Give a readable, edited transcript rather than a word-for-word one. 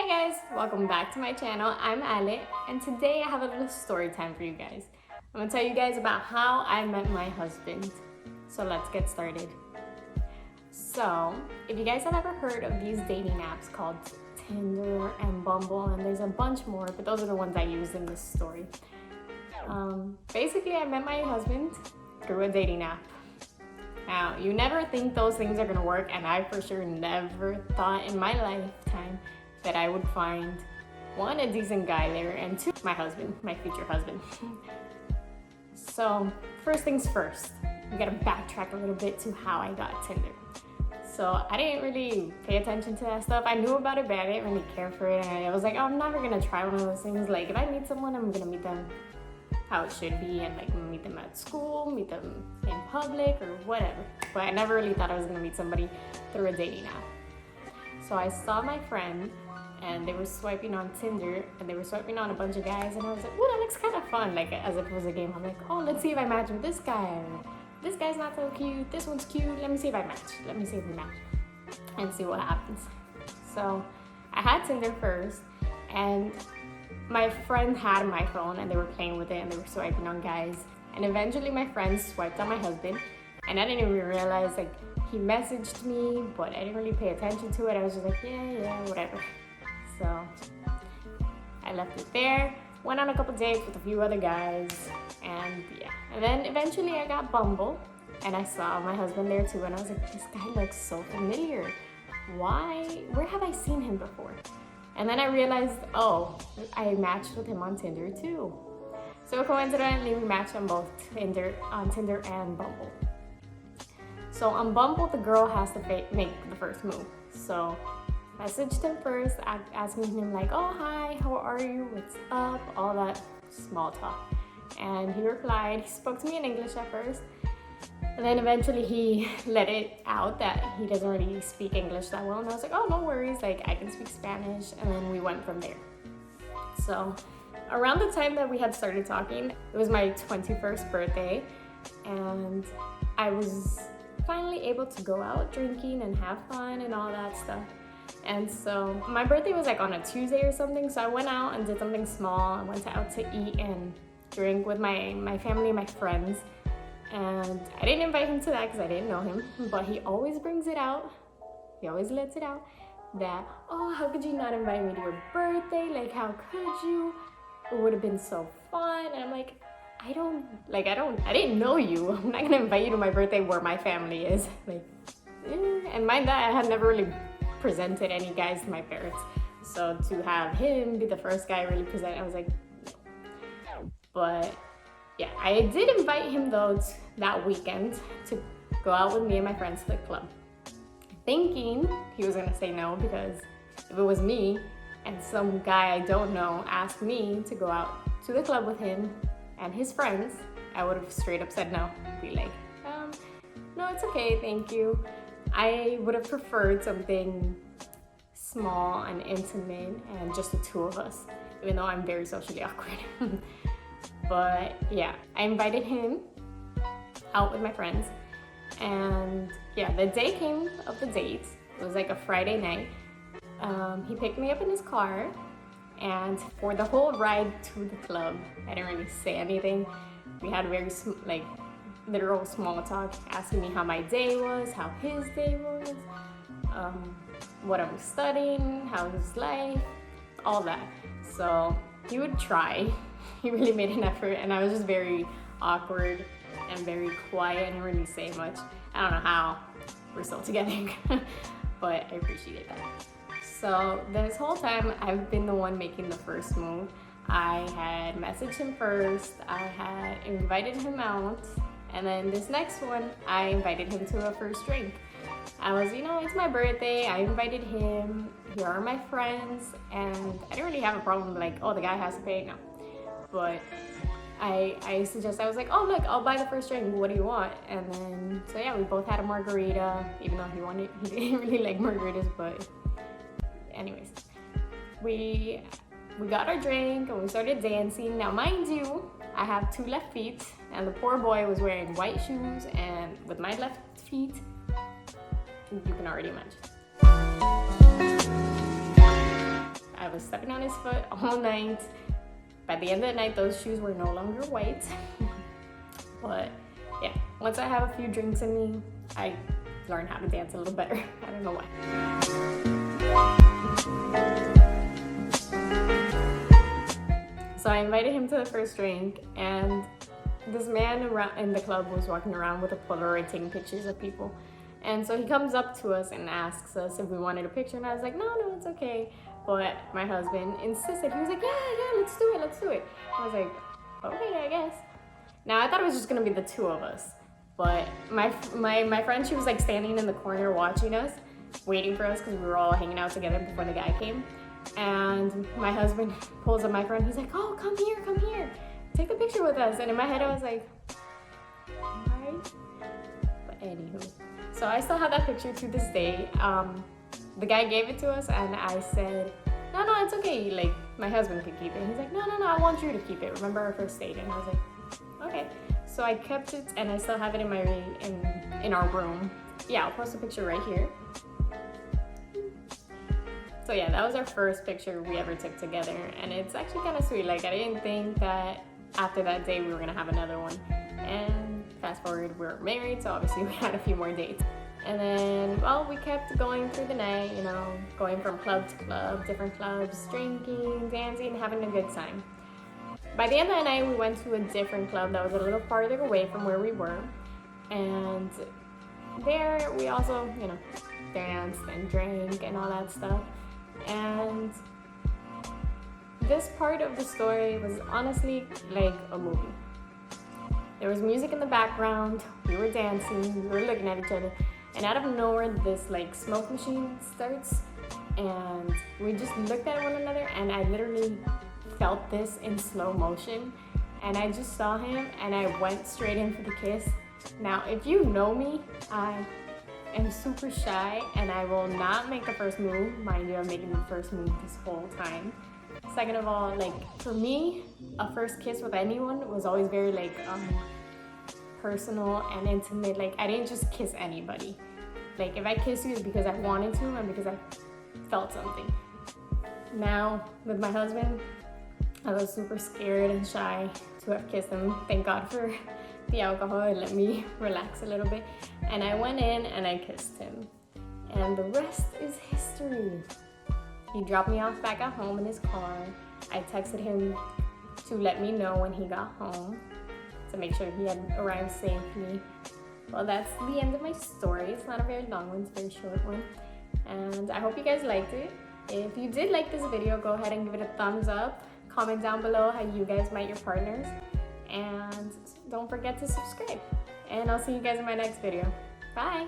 Hi guys, welcome back to my channel. I'm Ale, and today I have a little story time for you guys. I'm gonna tell you guys about how I met my husband. So let's get started. So, if you guys have ever heard of these dating apps called Tinder and Bumble, and there's a bunch more, but those are the ones I used in this story. Basically, I met my husband through a dating app. Now, you never think those things are gonna work, and I for sure never thought in my lifetime that I would find one, a decent guy there, and two, my husband, my future husband. So, first things first, we gotta backtrack a little bit to how I got Tinder. So, I didn't really pay attention to that stuff. I knew about it, but I didn't really care for it. And I was like, oh, I'm never gonna try one of those things. Like, if I meet someone, I'm gonna meet them how it should be, and like meet them at school, meet them in public, or whatever. But I never really thought I was gonna meet somebody through a dating app. So I saw my friend, and they were swiping on Tinder, and they were swiping on a bunch of guys, and I was like, oh, that looks kind of fun, like as if it was a game. I'm like, oh, let's see if I match with this guy. This guy's not so cute, this one's cute, let me see if I match. Let me see if we match, and see what happens. So I had Tinder first, and my friend had my phone, and they were playing with it, and they were swiping on guys. And eventually my friend swiped on my husband, and I didn't even realize, like, he messaged me, but I didn't really pay attention to it. I was just like, yeah, whatever. So I left it there, went on a couple dates with a few other guys, and yeah. And then eventually I got Bumble, and I saw my husband there too, and I was like, this guy looks so familiar. Where have I seen him before? And then I realized, oh, I matched with him on Tinder too. So coincidentally, we matched on both Tinder and Bumble. So on Bumble, the girl has to make the first move. So messaged him first, asking him like, oh, hi, how are you? What's up? All that small talk. And he replied. He spoke to me in English at first. And then eventually he let it out that he doesn't really speak English that well. And I was like, oh, no worries. Like, I can speak Spanish. And then we went from there. So around the time that we had started talking, it was my 21st birthday. And I was finally able to go out drinking and have fun and all that stuff. And so my birthday was like on a Tuesday or something. So I went out and did something small. I went out to eat and drink with my family and my friends. And I didn't invite him to that because I didn't know him, but he always brings it out. He always lets it out that, oh, how could you not invite me to your birthday? Like, how could you? It would have been so fun. And I'm like, I didn't know you. I'm not gonna invite you to my birthday where my family is. Like, and mind that, I had never really presented any guys to my parents. So to have him be the first guy really present, I was like, no. But yeah, I did invite him though that weekend to go out with me and my friends to the club, thinking he was gonna say no, because if it was me and some guy I don't know asked me to go out to the club with him and his friends, I would have straight up said no. Be like, no, it's okay, thank you. I would have preferred something small and intimate and just the two of us, even though I'm very socially awkward. But yeah, I invited him out with my friends, and yeah, the day came of the date. It was like a Friday night. He picked me up in his car, and for the whole ride to the club, I didn't really say anything. We had very literal small talk, asking me how my day was, how his day was, what I was studying, how his life, all that. So he would try. He really made an effort, and I was just very awkward and very quiet and didn't really say much. I don't know how we're still together, but I appreciated that. So this whole time, I've been the one making the first move. I had messaged him first, I had invited him out, and then this next one, I invited him to a first drink. I was, it's my birthday, I invited him, here are my friends, and I didn't really have a problem like, oh, the guy has to pay, no. But I was like, oh, look, I'll buy the first drink, what do you want? And then, so yeah, we both had a margarita, even though he didn't really like margaritas, but anyways. We got our drink and we started dancing. Now, mind you, I have two left feet, and the poor boy was wearing white shoes, and with my left feet, you can already imagine. I was stepping on his foot all night. By the end of the night, those shoes were no longer white. But yeah, once I have a few drinks in me, I learn how to dance a little better. I don't know why. So I invited him to the first drink, and this man around in the club was walking around with a Polaroid taking pictures of people. And so he comes up to us and asks us if we wanted a picture, and I was like, no, it's okay. But my husband insisted. He was like, yeah, let's do it. I was like, okay, I guess. Now I thought it was just gonna be the two of us, but my friend, she was like standing in the corner watching us, waiting for us because we were all hanging out together before the guy came. And my husband pulls up my friend. He's like, oh, come here, take the picture with us. And in my head I was like, why? But anywho, so I still have that picture to this day. The guy gave it to us, and I said, no, it's okay. Like, my husband could keep it. And he's like, no, I want you to keep it. Remember our first date? And I was like, okay. So I kept it, and I still have it in our room. Yeah, I'll post a picture right here. So yeah, that was our first picture we ever took together, and it's actually kind of sweet. Like, I didn't think that after that day we were gonna have another one. And fast forward, we're married, so obviously we had a few more dates. And then, well, we kept going through the night, you know, going from club to club, different clubs, drinking, dancing, having a good time. By the end of the night, we went to a different club that was a little farther away from where we were. And there we also, you know, danced and drank and all that stuff. And this part of the story was honestly like a movie. There was music in the background, we were dancing, we were looking at each other, and out of nowhere this like smoke machine starts, and we just looked at one another, and I literally felt this in slow motion, and I just saw him and I went straight in for the kiss. Now, if you know me, I am super shy and I will not make the first move. Mind you, I'm making the first move this whole time. Second of all, like, for me, a first kiss with anyone was always very like personal and intimate. Like, I didn't just kiss anybody. Like, if I kiss you, it's because I wanted to and because I felt something. Now, with my husband, I was super scared and shy to have kissed him. Thank God for the alcohol. It let me relax a little bit. And I went in and I kissed him. And the rest is history. He dropped me off back at home in his car. I texted him to let me know when he got home, to make sure he had arrived safely. Well, that's the end of my story. It's not a very long one, it's a very short one. And I hope you guys liked it. If you did like this video, go ahead and give it a thumbs up. Comment down below how you guys met your partners. And don't forget to subscribe. And I'll see you guys in my next video. Bye!